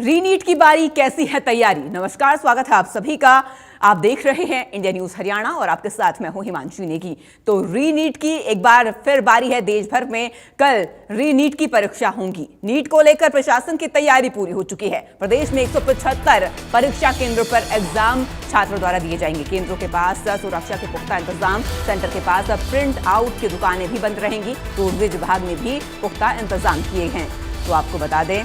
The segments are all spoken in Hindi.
रीनीट की बारी, कैसी है तैयारी। नमस्कार, स्वागत है आप सभी का। आप देख रहे हैं इंडिया न्यूज हरियाणा और आपके साथ मैं हूं हिमांशु नेगी। तो रीनीट की एक बार फिर बारी है। देश भर में कल रीनीट की परीक्षा होंगी। नीट को लेकर प्रशासन की तैयारी पूरी हो चुकी है। प्रदेश में 175 परीक्षा केंद्रों पर एग्जाम छात्रों द्वारा दिए जाएंगे। केंद्रों के पास सुरक्षा के पुख्ता इंतजाम, सेंटर के पास प्रिंट आउट की दुकानें भी बंद रहेंगी। रोडवेज विभाग में भी पुख्ता इंतजाम किए हैं। तो आपको बता दें,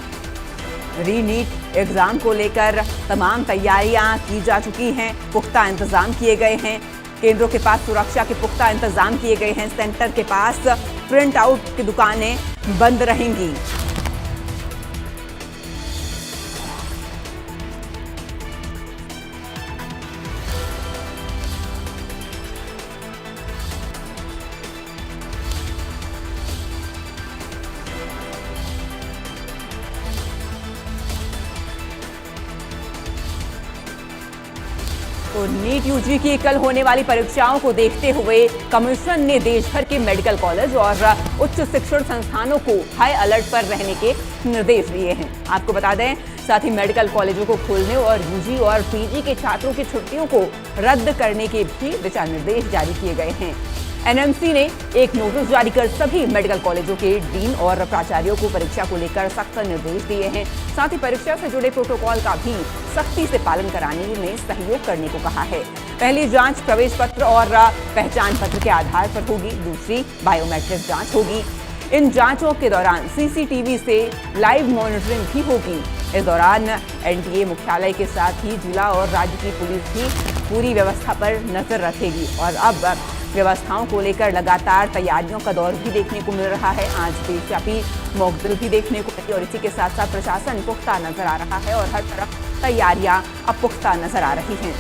रीनीट एग्जाम को लेकर तमाम तैयारियां की जा चुकी हैं। पुख्ता इंतजाम किए गए हैं। केंद्रों के पास सुरक्षा के पुख्ता इंतजाम किए गए हैं। सेंटर के पास प्रिंट आउट की दुकानें बंद रहेंगी। तो नीट यूजी की कल होने वाली परीक्षाओं को देखते हुए कमीशन ने देश भर के मेडिकल कॉलेज और उच्च शिक्षण संस्थानों को हाई अलर्ट पर रहने के निर्देश दिए हैं। आपको बता दें, साथ ही मेडिकल कॉलेजों को खोलने और यूजी और पीजी के छात्रों की छुट्टियों को रद्द करने के भी दिशा निर्देश जारी किए गए हैं। एनएमसी ने एक नोटिस जारी कर सभी मेडिकल कॉलेजों के डीन और प्राचार्यों को परीक्षा को लेकर सख्त निर्देश दिए हैं। साथ ही परीक्षा से जुड़े प्रोटोकॉल का भी सख्ती से पालन कराने में सहयोग करने को कहा है। पहली जांच प्रवेश पत्र और पहचान पत्र के आधार पर होगी। दूसरी बायोमेट्रिक जांच होगी। इन जांचों के दौरान सीसीटीवी से लाइव मॉनिटरिंग भी होगी। इस दौरान एनटीए मुख्यालय के साथ ही जिला और राज्य की पुलिस भी पूरी व्यवस्था पर नजर रखेगी। और अब व्यवस्थाओं को लेकर लगातार तैयारियों का दौर भी देखने को मिल रहा है। आज देशव्यापी मॉकड्रिल भी देखने को मिली और इसी के साथ साथ प्रशासन पुख्ता नजर आ रहा है और हर तरफ तैयारियां अब पुख्ता नजर आ रही हैं।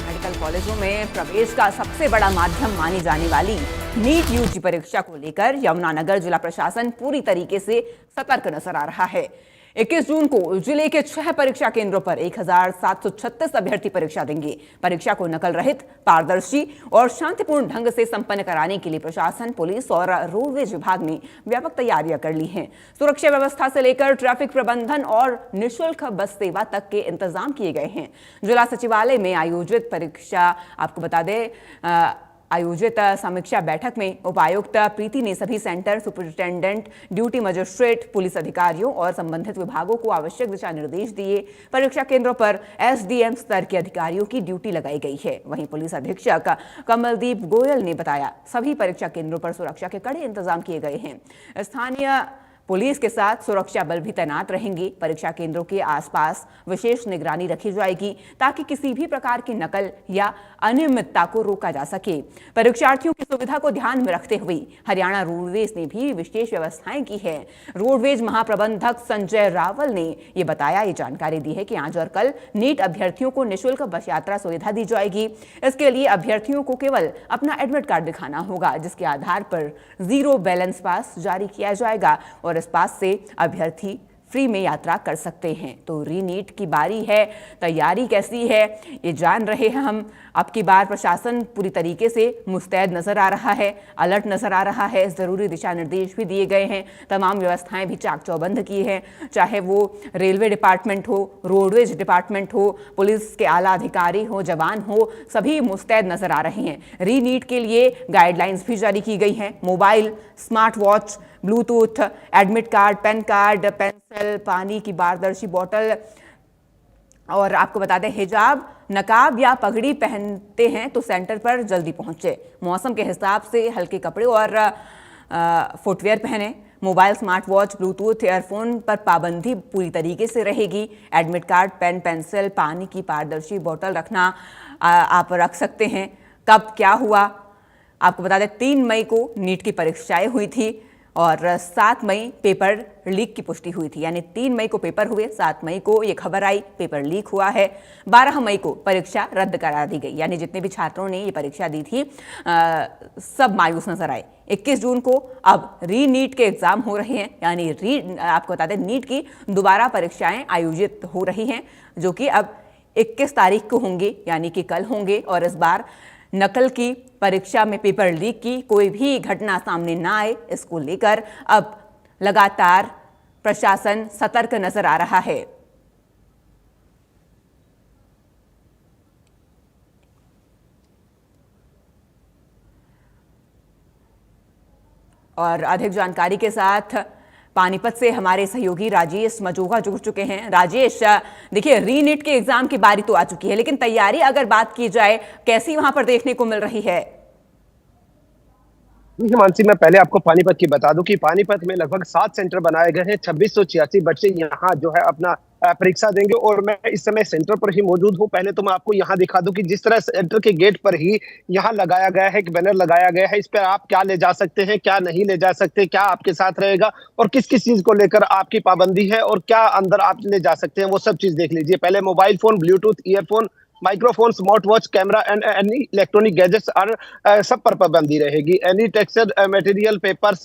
मेडिकल कॉलेजों में प्रवेश का सबसे बड़ा माध्यम मानी जाने वाली नीट यूजी परीक्षा को लेकर यमुनानगर जिला प्रशासन पूरी तरीके से सतर्क नजर आ रहा है। 21 जून को जिले के 6 परीक्षा केंद्रों पर 1736 अभ्यर्थी परीक्षा देंगे। परीक्षा को नकल रहित, पारदर्शी और शांतिपूर्ण ढंग से संपन्न कराने के लिए प्रशासन, पुलिस और रोडवेज विभाग ने व्यापक तैयारियां कर ली हैं। सुरक्षा व्यवस्था से लेकर ट्रैफिक प्रबंधन और निःशुल्क बस सेवा तक के इंतजाम किए गए हैं। जिला सचिवालय में आयोजित परीक्षा आपको बता दें आयोजित समीक्षा बैठक में उपायुक्त प्रीति ने सभी centre superintendent, duty magistrate, police अधिकारियों और संबंधित विभागों को आवश्यक दिशा निर्देश दिए। परीक्षा केंद्रों पर एसडीएम स्तर के अधिकारियों की ड्यूटी लगाई गई है। वहीं पुलिस अधीक्षक कमलदीप गोयल ने बताया, सभी परीक्षा केंद्रों पर सुरक्षा के कड़े इंतजाम किए गए हैं। स्थानीय पुलिस के साथ सुरक्षा बल भी तैनात रहेंगे। परीक्षा केंद्रों के आसपास विशेष निगरानी रखी जाएगी ताकि किसी भी प्रकार की नकल या अनियमितता को रोका जा सके। परीक्षार्थियों की सुविधा को ध्यान में रखते हुए हरियाणा रोडवेज ने भी विशेष व्यवस्थाएं की है। रोडवेज महाप्रबंधक संजय रावल ने ये बताया, ये जानकारी दी है कि आज और कल नीट अभ्यर्थियों को निःशुल्क बस यात्रा सुविधा दी जाएगी। इसके लिए अभ्यर्थियों को केवल अपना एडमिट कार्ड दिखाना होगा, जिसके आधार पर 0 बैलेंस पास जारी किया जाएगा और इस पास से अभ्यर्थी फ्री में यात्रा कर सकते हैं। तो रीनीट की बारी है, तैयारी कैसी है ये जान रहे हैं हम। अब की बार प्रशासन पूरी तरीके से मुस्तैद नजर आ रहा है, अलर्ट नजर आ रहा है। जरूरी दिशा निर्देश भी दिए गए हैं। तमाम व्यवस्थाएं भी चाक चौबंद की हैं, चाहे वो रेलवे डिपार्टमेंट हो, रोडवेज डिपार्टमेंट हो, पुलिस के आला अधिकारी हो, जवान हो, सभी मुस्तैद नजर आ रहे हैं। रीनीट के लिए गाइडलाइंस भी जारी की गई हैं। Mobile, smart watch, Bluetooth, admit card, PAN card, pencil, पानी की पारदर्शी बोतल और आपको बता दें, हिजाब, नकाब या पगड़ी पहनते हैं तो सेंटर पर जल्दी पहुंचे। मौसम के हिसाब से हल्के कपड़े और फुटवेयर पहने। Mobile, smart watch, Bluetooth, earphone पर पाबंदी पूरी तरीके से रहेगी। एडमिट कार्ड, पेन, पेंसिल, पानी की पारदर्शी बोतल रखना आप रख सकते हैं। कब क्या हुआ आपको बता दें, 3 मई को नीट की परीक्षाएं हुई थी और 7 मई पेपर लीक की पुष्टि हुई थी। यानी 3 मई को पेपर हुए, 7 मई को ये खबर आई पेपर लीक हुआ है। 12 मई को परीक्षा रद्द करा दी गई। यानी जितने भी छात्रों ने ये परीक्षा दी थी सब मायूस नजर आए। 21 जून को अब रीनीट के एग्जाम हो रहे हैं। यानी आपको बता दें, नीट की दोबारा परीक्षाएं आयोजित हो रही हैं, जो कि अब 21 तारीख को होंगे, यानी कि कल होंगे। और इस बार नकल की परीक्षा में पेपर लीक की कोई भी घटना सामने ना आए, इसको लेकर अब लगातार प्रशासन सतर्क नजर आ रहा है। और अधिक जानकारी के साथ पानीपत से हमारे सहयोगी राजेश मजोगा जुड़ चुके हैं। राजेश, देखिए रीनीट के एग्जाम की बारी तो आ चुकी है, लेकिन तैयारी अगर बात की जाए कैसी वहां पर देखने को मिल रही है? मानसी, मैं पहले आपको पानीपत की बता दूं कि पानीपत में लगभग 7 सेंटर बनाए गए हैं। 2686 बच्चे यहाँ जो है अपना परीक्षा देंगे और मैं इस समय सेंटर पर ही मौजूद हूँ। पहले तो मैं आपको यहाँ दिखा दूं कि जिस तरह सेंटर के गेट पर ही यहाँ लगाया गया है, एक बैनर लगाया गया है। इस पर आप क्या ले जा सकते हैं, क्या नहीं ले जा सकते, क्या आपके साथ रहेगा और किस किस चीज को लेकर आपकी पाबंदी है और क्या अंदर आप ले जा सकते हैं, वो सब चीज देख लीजिए। पहले mobile phone, Bluetooth, earphone, microphone, smart watch, camera and any electronic gadgets और सब पर पाबंदी रहेगी। एनी टेक्सचर मटेरियल, पेपर्स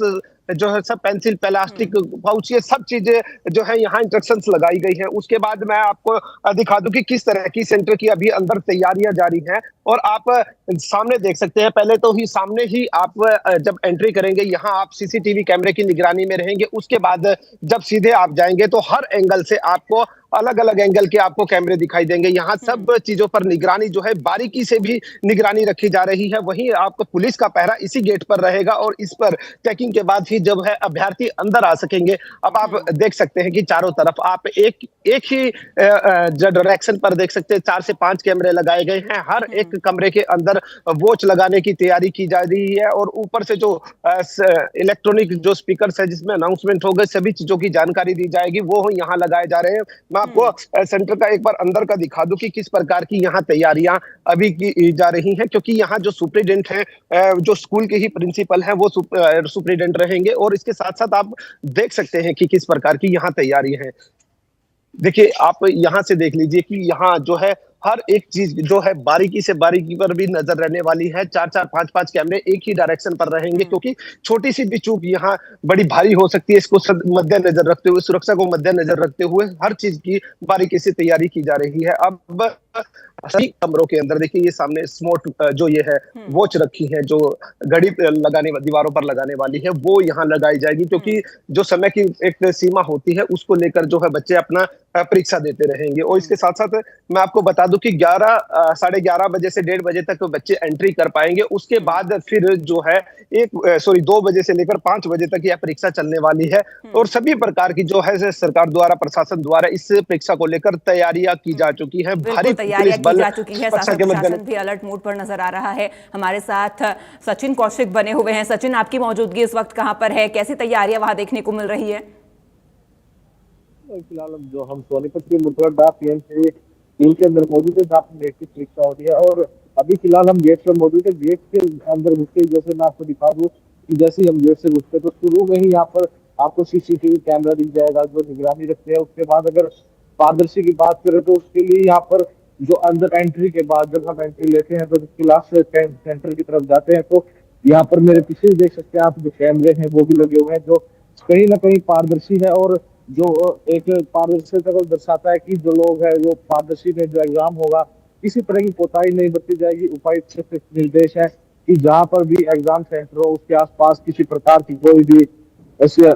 जो है सब, पेंसिल, प्लास्टिक पाउच, ये सब चीजें जो है यहाँ इंस्ट्रक्शंस लगाई गई है। उसके बाद मैं आपको दिखा दूं कि किस तरह की सेंटर की अभी अंदर तैयारियां जारी हैं और आप सामने देख सकते हैं। पहले तो ही सामने ही आप जब एंट्री करेंगे यहाँ आप सीसीटीवी कैमरे की निगरानी में रहेंगे। उसके बाद जब सीधे आप जाएंगे तो हर एंगल से आपको अलग अलग एंगल के आपको कैमरे दिखाई देंगे। यहाँ सब चीजों पर निगरानी जो है बारीकी से भी निगरानी रखी जा रही है। वहीं आपको पुलिस का पहरा इसी गेट पर रहेगा और इस पर चेकिंग के बाद ही जब है अभ्यर्थी अंदर आ सकेंगे। अब आप देख सकते हैं कि चारों तरफ आप एक ही डायरेक्शन पर देख सकते हैं 4 से 5 कैमरे लगाए गए हैं। हर एक कमरे के अंदर वॉच लगाने की तैयारी की जा रही है और ऊपर से जो इलेक्ट्रॉनिक जो स्पीकर है जिसमें अनाउंसमेंट होगा, सभी चीजों की जानकारी दी जाएगी, वो यहाँ लगाए जा रहे हैं। मैं आपको सेंटर का एक बार अंदर का दिखा दूं कि किस प्रकार की यहाँ तैयारियां अभी की जा रही हैं, क्योंकि यहाँ जो सुप्रिटेंडेंट है, जो स्कूल के ही प्रिंसिपल हैं, वो सुप्रिटेंडेंट रहेंगे। और इसके साथ साथ आप देख सकते हैं कि किस प्रकार की यहाँ तैयारी है। देखिए, आप यहाँ से देख लीजिए कि यहाँ जो है हर एक चीज जो है बारीकी से बारीकी पर भी नजर रहने वाली है। 4-4, 5-5 कैमरे एक ही डायरेक्शन पर रहेंगे, क्योंकि छोटी सी भी चूक यहाँ बड़ी भारी हो सकती है। इसको मद्देनजर रखते हुए, सुरक्षा को मद्देनजर रखते हुए हर चीज की बारीकी से तैयारी की जा रही है। अब सभी कमरों के अंदर देखिए, ये सामने स्मार्ट जो ये है वॉच रखी है, जो घड़ी लगाने दीवारों पर लगाने वाली है, वो यहाँ लगाई जाएगी, क्योंकि जो समय की एक सीमा होती है उसको लेकर जो है बच्चे अपना परीक्षा देते रहेंगे। और इसके साथ साथ मैं आपको बता दूं कि 11 बजे से 1:30 बजे तक बच्चे एंट्री कर पाएंगे। उसके बाद फिर जो है 2 बजे से लेकर 5 बजे तक यह परीक्षा चलने वाली है। और सभी प्रकार की जो है सरकार द्वारा, प्रशासन द्वारा इस परीक्षा को लेकर तैयारियां की जा चुकी है। भारी तैयारियां की जा चुकी है। शासन भी अलर्ट मोड पर नजर आ रहा है। हमारे साथ सचिन कौशिक बने हुए हैं। सचिन, आपकी मौजूदगी इस वक्त कहां पर है, कैसी तैयारियां वहां देखने को मिल रही है? फिलहाल जो हम सोनीपत के मुतलडा पीएमसी टीम के अंदर मौजूद है, जहाँ नेट की परीक्षा हो रही है। और अभी फिलहाल हम गेट पर मौजूद है। गेट के अंदर घुसते, जैसे मैं आपको दिखा दूं कि जैसे हम गेट से घुसते तो शुरू में ही यहाँ पर आपको सीसीटीवी कैमरा दिख जाएगा जो निगरानी रखते हैं। उसके बाद अगर पारदर्शी की बात करें तो उसके लिए यहाँ पर जो अंदर एंट्री के बाद जब हम एंट्री लेते हैं तो क्लास सेंटर की तरफ जाते हैं तो यहाँ पर मेरे पीछे देख सकते हैं आप, जो कैमरे हैं वो भी लगे हुए हैं, जो कहीं ना कहीं पारदर्शी है और जो एक पारदर्शिता को दर्शाता है कि जो लोग है वो पारदर्शी में जो एग्जाम होगा किसी तरह की कोताही नहीं बरती जाएगी। उपायुक्त से निर्देश है कि जहां पर भी एग्जाम सेंटर हो उसके आसपास किसी प्रकार की कोई भी ऐसे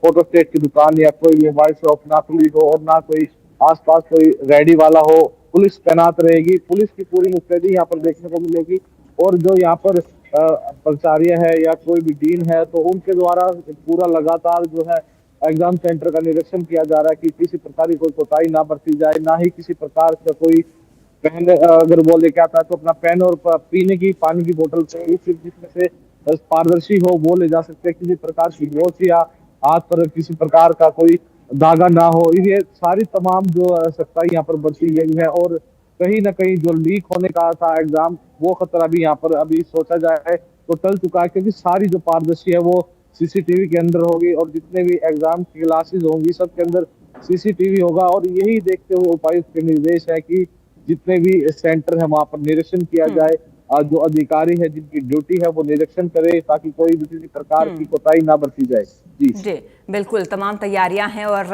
फोटोस्टेट की दुकान या कोई मोबाइल शॉप ना खुली हो और ना कोई आसपास कोई रेडी वाला हो। पुलिस तैनात रहेगी, पुलिस की पूरी मुस्तैदी यहाँ पर देखने को मिलेगी। और जो यहाँ पर प्राचार्य है या कोई भी डीन है तो उनके द्वारा पूरा लगातार जो है एग्जाम सेंटर का निरीक्षण किया जा रहा है कि किसी प्रकार की कोई कोताही ना बरती जाए, ना ही किसी प्रकार का कोई पेन अगर वो लेके आता है तो अपना पेन और पीने की पानी की बोतल जिसमें से पारदर्शी हो वो ले जा सकते हैं। किसी प्रकार की वॉच या हाथ पर किसी प्रकार का कोई धागा ना हो। ये सारी तमाम जो सख्ताई यहाँ पर बरती गई है। और कहीं ना कहीं जो लीक होने का था एग्जाम, वो खतरा भी यहाँ पर अभी सोचा जाए तो टल चुका है, क्योंकि सारी जो पारदर्शी है वो सीसीटीवी के अंदर होगी और जितने भी एग्जाम की क्लासेस होंगी सबके अंदर सीसीटीवी होगा। और यही देखते हुए उपायुक्त के निर्देश है कि जितने भी सेंटर है वहां पर निरीक्षण किया जाए। जो अधिकारी है जिनकी ड्यूटी है वो निरीक्षण करे ताकि कोई भी किसी प्रकार की कोताही ना बरती जाए। जी बिल्कुल, तमाम तैयारियां हैं और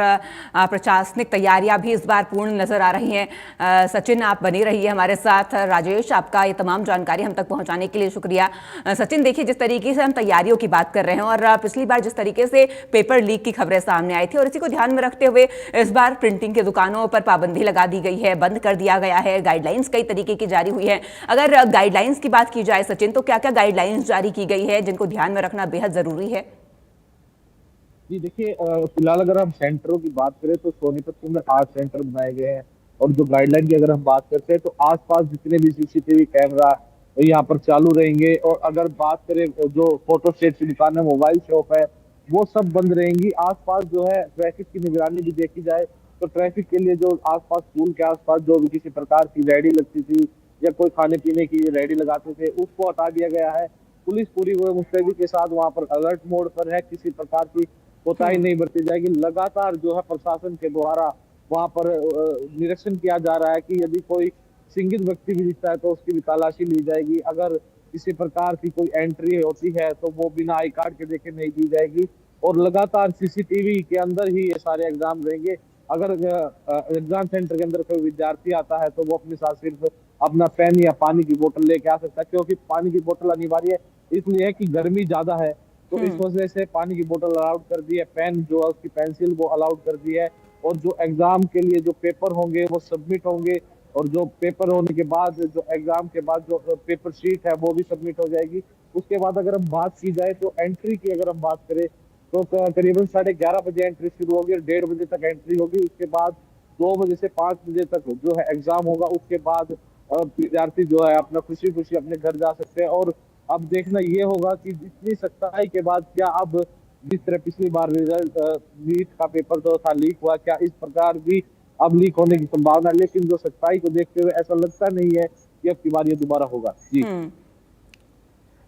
प्रशासनिक तैयारियां भी इस बार पूर्ण नजर आ रही हैं। सचिन, आप बने रहिए हमारे साथ। राजेश, आपका ये तमाम जानकारी हम तक पहुंचाने के लिए शुक्रिया। सचिन, देखिए, जिस तरीके से हम तैयारियों की बात कर रहे हैं और पिछली बार जिस तरीके से पेपर लीक की खबरें सामने आई थी और इसी को ध्यान में रखते हुए इस बार प्रिंटिंग की दुकानों पर पाबंदी लगा दी गई है, बंद कर दिया गया है, गाइडलाइंस कई तरीके की जारी हुई है। अगर गाइडलाइंस की बात की जाए सचिन, तो क्या क्या गाइडलाइंस जारी की गई है जिनको ध्यान में रखना बेहद जरूरी है? जी देखिए, फिलहाल अगर हम सेंटरों की बात करें तो सोनीपत में 8 सेंटर बनाए गए हैं। और जो गाइडलाइन की अगर हम बात करते हैं तो आसपास जितने भी सीसीटीवी कैमरा यहाँ पर चालू रहेंगे। और अगर बात करें जो फोटो स्टेट की दुकान है, मोबाइल शॉप है, वो सब बंद रहेंगी। आसपास जो है ट्रैफिक की निगरानी भी देखी जाए तो ट्रैफिक के लिए जो आसपास स्कूल के आसपास जो भी किसी प्रकार की रेहड़ी लगती थी या कोई खाने पीने की रेहड़ी लगाते थे, उसको हटा दिया गया है। पुलिस पूरी मुस्तैदी के साथ वहां पर अलर्ट मोड पर है, किसी प्रकार की कोताही नहीं बरती जाएगी। लगातार जो है प्रशासन के द्वारा वहां पर निरीक्षण किया जा रहा है कि यदि कोई संदिग्ध व्यक्ति भी दिखता है तो उसकी भी तलाशी ली जाएगी। अगर किसी प्रकार की कोई एंट्री होती है तो वो बिना आई कार्ड के देखे नहीं दी जाएगी। और लगातार सीसीटीवी के अंदर ही ये सारे एग्जाम रहेंगे। अगर एग्जाम सेंटर के अंदर कोई विद्यार्थी आता है तो वो अपने साथ सिर्फ अपना पेन या पानी की बोतल लेके आ सकता है, क्योंकि पानी की बोतल अनिवार्य इसलिए है कि गर्मी ज्यादा है। तो इस वजह से पानी की बोतल अलाउड कर दी है, पेन जो है उसकी पेंसिल वो अलाउड कर दी है। और जो एग्जाम के लिए जो पेपर होंगे वो सबमिट होंगे। और जो पेपर होने के बाद जो एग्जाम के बाद जो पेपर शीट है वो भी सबमिट हो जाएगी। उसके बाद अगर हम बात की जाए तो एंट्री की अगर हम बात करें तो करीबन 11:30 बजे एंट्री शुरू होगी और 1:30 बजे तक एंट्री होगी। उसके बाद 2 बजे से 5 बजे तक जो है एग्जाम होगा। उसके बाद विद्यार्थी जो है अपना खुशी खुशी अपने घर जा सकते हैं। और अब देखना ये होगा कि इतनी सख्ताई के बाद क्या अब जिस तरह पिछली बार रिजल्ट नीट का पेपर जो था लीक हुआ, क्या इस प्रकार भी अब लीक होने की संभावना है। लेकिन जो सच्चाई को देखते हुए ऐसा लगता नहीं है कि अब की बार ये दोबारा होगा। जी,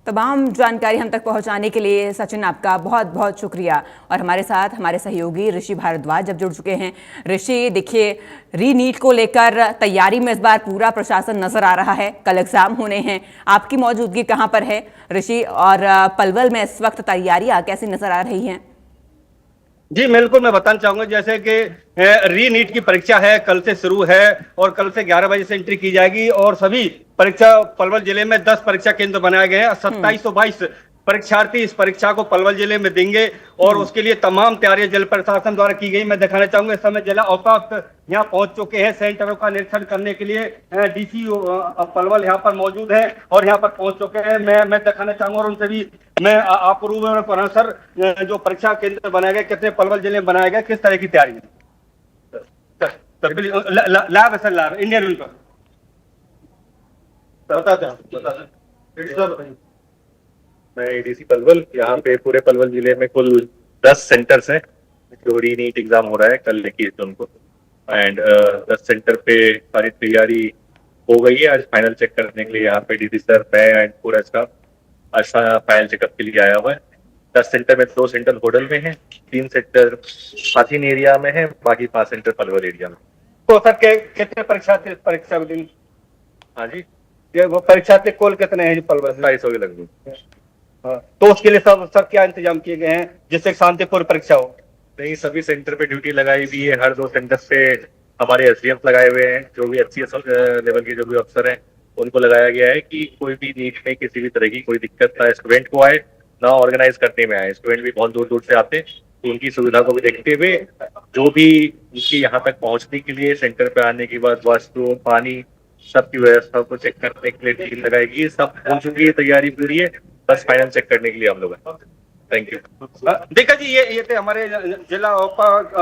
तमाम जानकारी हम तक पहुंचाने के लिए सचिन आपका बहुत बहुत शुक्रिया। और हमारे साथ हमारे सहयोगी ऋषि भारद्वाज अब जुड़ चुके हैं। ऋषि, देखिए, री नीट को लेकर तैयारी में इस बार पूरा प्रशासन नजर आ रहा है, कल एग्जाम होने हैं, आपकी मौजूदगी कहां पर है ऋषि? और पलवल में इस वक्त तैयारियां कैसी नजर आ रही हैं? जी बिल्कुल, मैं बताना चाहूंगा जैसे कि री नीट की परीक्षा है, कल से शुरू है और कल से 11 बजे से एंट्री की जाएगी। और सभी परीक्षा पलवल जिले में 10 परीक्षा केंद्र बनाए गए हैं। 2722 परीक्षार्थी इस परीक्षा को पलवल जिले में देंगे और उसके लिए तमाम तैयारियां जिला प्रशासन द्वारा की गई। मैं दिखाना चाहूंगा इस समय जिला उपायुक्त यहाँ पहुंच चुके हैं सेंटरों का निरीक्षण करने के लिए। डीसी पलवल यहाँ पर मौजूद है और यहाँ पर पहुंच चुके हैं। मैं दिखाना चाहूंगा और उनसे भी मैं आपको रूबरू कराऊं। सर, जो परीक्षा केंद्र बनाए गए कितने पलवल जिले में बनाए गए, किस तरह की तैयारी है? लाभ है सर, लाभ इंडियन रूल पर बताते। मैं एडीसी पलवल, यहाँ पे पूरे पलवल जिले में कुल 10 सेंटर्स हैं जो री नीट एग्जाम हो रहा है कल 21 जून को। एंड 10 सेंटर पे सारी तैयारी हो गई है। आज फाइनल चेक करने के लिए यहाँ पे डीसी सर, मैं एंड पूरा स्टाफ आज फाइनल चेकअप के लिए आया हुआ है। 10 सेंटर में 2 सेंटर होडल में है, 3 सेंटर हाथीन एरिया में है, बाकी 5 सेंटर पलवल एरिया में। तो सर कितने परीक्षा दिन? हाँ जी, वो परीक्षार्थी कुल कितने हैं पलवल? 250 के लगभग। तो उसके लिए सब सर क्या इंतजाम किए गए हैं जिससे शांतिपूर्ण परीक्षा हो? नहीं, सभी सेंटर पे ड्यूटी लगाई हुई है। हर 2 सेंटर पे हमारे एसडीएम लगाए हुए हैं, जो भी एचसीएस लेवल के जो भी अफसर हैं उनको लगाया गया है कि कोई भी नीट में किसी भी तरह की कोई दिक्कत ना स्टूडेंट को आए, ना ऑर्गेनाइज करने में आए। स्टूडेंट भी बहुत दूर दूर से आते हैं, तो उनकी सुविधा को भी देखते हुए जो भी उनकी यहाँ तक पहुंचने के लिए सेंटर पे आने के बाद वॉशरूम, पानी, सबकी व्यवस्था को चेक करने के लिए टीम लगाएगी। सब हो चुकी है, तैयारी पूरी है, बस फाइनल चेक करने के लिए हम लोग हैं। Thank you. देखा जी, ये थे हमारे जिला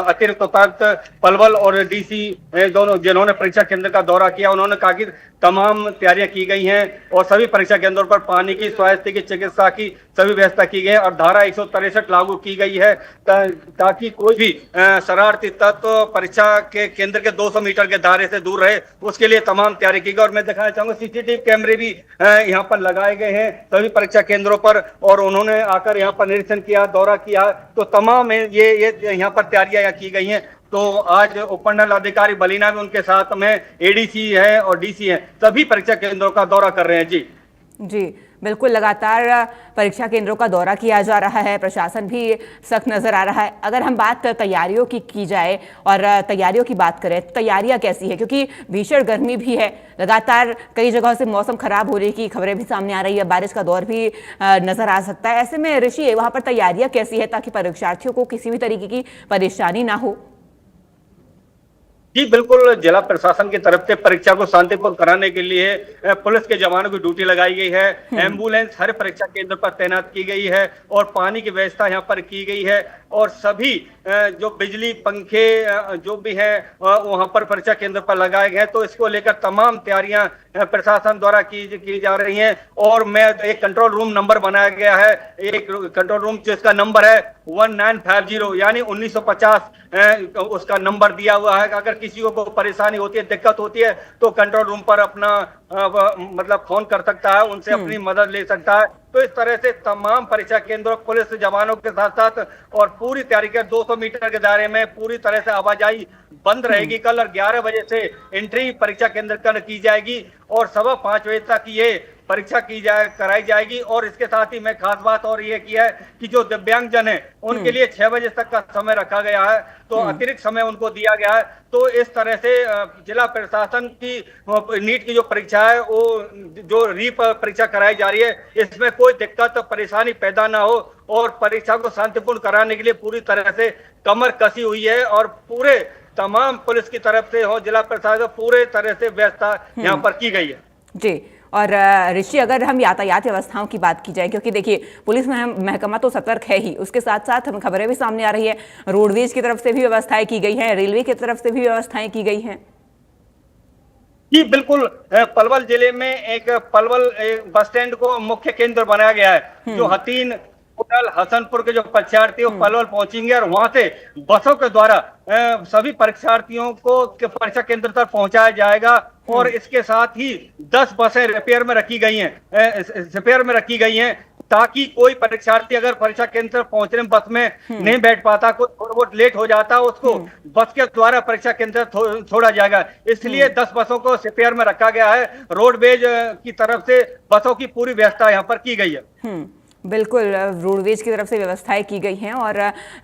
अतिरिक्त उपायुक्त पलवल और डीसी दोनों, जिन्होंने परीक्षा केंद्र का दौरा किया। उन्होंने कहा कि तमाम तैयारियां की गई हैं और सभी परीक्षा केंद्रों पर पानी की, स्वास्थ्य की, चिकित्सा की सभी व्यवस्था की गई है और धारा 163 लागू की गई है ताकि कोई भी शरारती तत्व परीक्षा के केंद्र के 200 मीटर के दायरे से दूर रहे, उसके लिए तमाम तैयारी की गई। और मैं दिखाना चाहूंगा सीसीटीवी कैमरे भी यहाँ पर लगाए गए हैं सभी परीक्षा केंद्रों पर और उन्होंने आकर यहाँ पर निरीक्षण किया, दौरा किया। तो तमाम ये यहाँ पर तैयारियां की गई हैं। तो आज उपमंडल अधिकारी बलीना भी उनके साथ में, एडीसी है और डीसी है, सभी परीक्षा केंद्रों का दौरा कर रहे हैं। जी जी बिल्कुल, लगातार परीक्षा केंद्रों का दौरा किया जा रहा है, प्रशासन भी सख्त नजर आ रहा है। अगर हम बात तैयारियों की जाए और तैयारियों की बात करें, तैयारियां कैसी है? क्योंकि भीषण गर्मी भी है, लगातार कई जगहों से मौसम खराब होने की खबरें भी सामने आ रही है, बारिश का दौर भी नजर आ सकता है। ऐसे में ऋषि, वहां पर तैयारियां कैसी है ताकि परीक्षार्थियों को किसी भी तरीके की परेशानी ना हो? जी बिल्कुल, जिला प्रशासन की तरफ से परीक्षा को शांतिपूर्ण कराने के लिए पुलिस के जवानों की ड्यूटी लगाई गई है। एम्बुलेंस हर परीक्षा केंद्र पर तैनात की गई है और पानी की व्यवस्था यहाँ पर की गई है और सभी जो बिजली पंखे जो भी है वहां पर परीक्षा केंद्र पर लगाए गए हैं। तो इसको लेकर तमाम तैयारियां प्रशासन द्वारा की जा रही हैं और मैं एक कंट्रोल रूम नंबर बनाया गया है, एक कंट्रोल रूम जिसका नंबर है 1950 यानी 1950 उसका नंबर दिया हुआ है। अगर किसी को परेशानी होती है, दिक्कत होती है तो कंट्रोल रूम पर अपना मतलब फोन कर सकता है, उनसे अपनी मदद ले सकता है। तो इस तरह से तमाम परीक्षा केंद्रों पुलिस जवानों के साथ साथ और पूरी तैयारी के 200 मीटर के दायरे में पूरी तरह से आवाजाही बंद रहेगी। कल 11 बजे से एंट्री परीक्षा केंद्र पर की जाएगी और 5:15 बजे तक ये परीक्षा कराई जाएगी। और इसके साथ ही मैं खास बात और ये किया है कि जो दिव्यांगजन है उनके लिए 6 बजे तक का समय रखा गया है, तो अतिरिक्त समय उनको दिया गया है। तो इस तरह से जिला प्रशासन की नीट की जो परीक्षा है वो जो परीक्षा कराई जा रही है, इसमें कोई दिक्कत परेशानी पैदा ना हो और परीक्षा को शांतिपूर्ण कराने के लिए पूरी तरह से कमर कसी हुई है और पूरे तमाम पुलिस की तरफ से हो जिला प्रशासन पूरे तरह से व्यवस्था यहाँ पर की गई है। जी, और ऋषि, अगर हम यातायात व्यवस्थाओं की बात की जाए, क्योंकि देखिए पुलिस महकमा तो सतर्क है ही, उसके साथ साथ हम खबरें भी सामने आ रही है, रोडवेज की तरफ से भी व्यवस्थाएं की गई हैं, रेलवे की तरफ से भी व्यवस्थाएं की गई हैं। जी बिल्कुल, पलवल जिले में एक पलवल बस स्टैंड को मुख्य केंद्र बनाया गया है। जो हतीन कोटल हसनपुर के जो परीक्षार्थी पलवल पहुंचेंगे और वहां से बसों के द्वारा सभी परीक्षार्थियों को परीक्षा केंद्र तक पहुंचाया जाएगा। और इसके साथ ही 10 बसें रिपेयर में रखी गई हैं ताकि कोई परीक्षार्थी अगर परीक्षा केंद्र पहुंचने में बस में नहीं बैठ पाता, कोई थोड़ा बहुत लेट हो जाता, उसको बस के द्वारा परीक्षा केंद्र छोड़ा जाएगा। इसलिए 10 बसों को रिपेयर में रखा गया है। रोडवेज की तरफ से बसों की पूरी व्यवस्था यहाँ पर की गई है। बिल्कुल, रोडवेज की तरफ से व्यवस्थाएं की गई हैं। और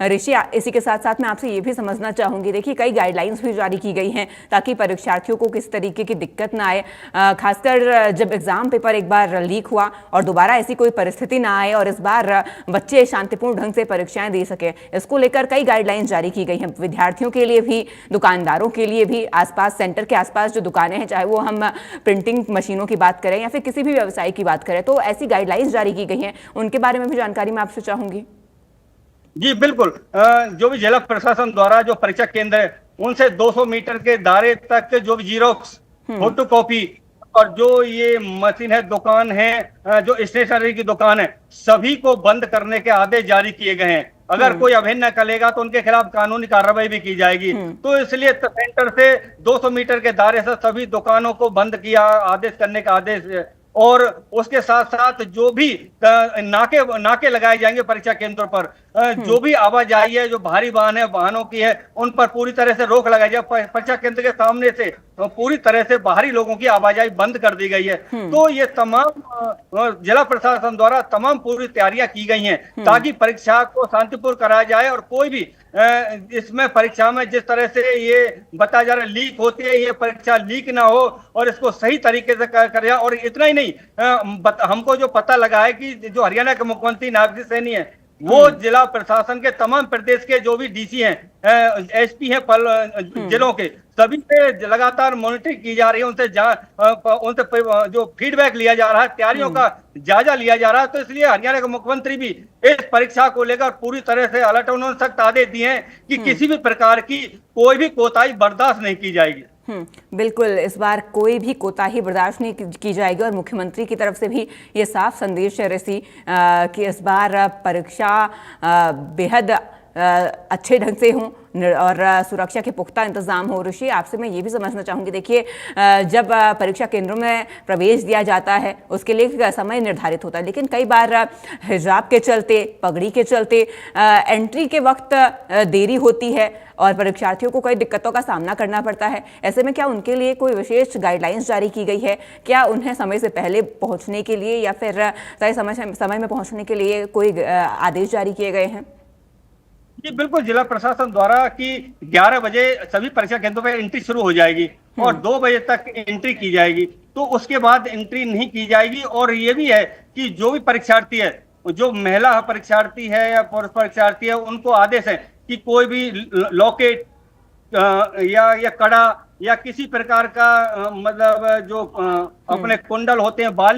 ऋषि, इसी के साथ साथ मैं आपसे ये भी समझना चाहूंगी, देखिए कई गाइडलाइंस भी जारी की गई हैं ताकि परीक्षार्थियों को किस तरीके की दिक्कत ना आए, खासकर जब एग्जाम पेपर एक बार लीक हुआ और दोबारा ऐसी कोई परिस्थिति ना आए और इस बार बच्चे शांतिपूर्ण ढंग से परीक्षाएं दे सके। इसको लेकर कई गाइडलाइंस जारी की गई हैं, विद्यार्थियों के लिए भी, दुकानदारों के लिए भी, आसपास सेंटर के आसपास जो दुकानें हैं, चाहे वो हम प्रिंटिंग मशीनों की बात करें या फिर किसी भी व्यवसाय की बात करें, तो ऐसी गाइडलाइंस जारी की गई हैं, उनके बारे में भी जानकारी मैं आपसे चाहूंगी। जी बिल्कुल, जो भी जिला प्रशासन द्वारा जो परीक्षा केंद्र है उनसे 200 मीटर के दायरे तक जो भी जीरोक्स, फोटो कॉपी और जो ये मशीन है, दुकान है, जो स्टेशनरी की दुकान है, सभी को बंद करने के आदेश जारी किए गए हैं। अगर कोई अभिन्न करेगा तो उनके खिलाफ कानूनी कार्रवाई भी की जाएगी। तो इसलिए सेंटर से 200 मीटर के दायरे से सभी दुकानों को बंद किया, आदेश करने का आदेश। और उसके साथ साथ जो भी नाके लगाए जाएंगे परीक्षा केंद्रों पर, जो भी आवाजाही है, जो भारी वाहन है, वाहनों की है, उन पर पूरी तरह से रोक लगाई जाए। परीक्षा केंद्र के सामने से पूरी तरह से बाहरी लोगों की आवाजाही बंद कर दी गई है। तो ये तमाम जिला प्रशासन द्वारा तमाम पूरी तैयारियां की गई हैं ताकि परीक्षा को शांतिपूर्ण कराया जाए और कोई भी इसमें परीक्षा में जिस तरह से ये बताया जा रहा है लीक होती है, ये परीक्षा लीक ना हो और इसको सही तरीके से कर। और इतना ही नहीं, हमको जो पता लगा है कि जो हरियाणा के मुख्यमंत्री नागजी सैनी है, वो जिला प्रशासन के तमाम प्रदेश के जो भी डीसी हैं, एसपी हैं जिलों के, सभी पे लगातार मॉनिटरिंग की जा रही है। उनसे जो फीडबैक लिया जा रहा है, तैयारियों का जायजा लिया जा रहा है। तो इसलिए हरियाणा के मुख्यमंत्री भी इस परीक्षा को लेकर पूरी तरह से अलर्ट, उन्होंने सख्त आदेश दिए हैं कि किसी भी प्रकार की कोई भी कोताही बर्दाश्त नहीं की जाएगी। बिल्कुल, इस बार कोई भी कोताही बर्दाश्त नहीं की जाएगी और मुख्यमंत्री की तरफ से भी ये साफ संदेश है ऋषि कि इस बार परीक्षा बेहद अच्छे ढंग से हों, और सुरक्षा के पुख्ता इंतजाम हो। ऋषि, आपसे मैं ये भी समझना चाहूंगी, देखिए जब परीक्षा केंद्रों में प्रवेश दिया जाता है उसके लिए एक समय निर्धारित होता है, लेकिन कई बार हिजाब के चलते, पगड़ी के चलते एंट्री के वक्त देरी होती है और परीक्षार्थियों को कई दिक्कतों का सामना करना पड़ता है। ऐसे में क्या उनके लिए कोई विशेष गाइडलाइंस जारी की गई है? क्या उन्हें समय से पहले पहुंचने के लिए या फिर तय समय में पहुंचने के लिए कोई आदेश जारी किए गए हैं? जी बिल्कुल, जिला प्रशासन द्वारा कि 11 बजे सभी परीक्षा केंद्रों पर एंट्री शुरू हो जाएगी और 2 बजे तक एंट्री की जाएगी, तो उसके बाद एंट्री नहीं की जाएगी। और ये भी है कि जो भी परीक्षार्थी है, जो महिला परीक्षार्थी है या पुरुष परीक्षार्थी है, उनको आदेश है कि कोई भी लॉकेट या कड़ा या किसी प्रकार का मतलब जो अपने कुंडल होते हैं, बाली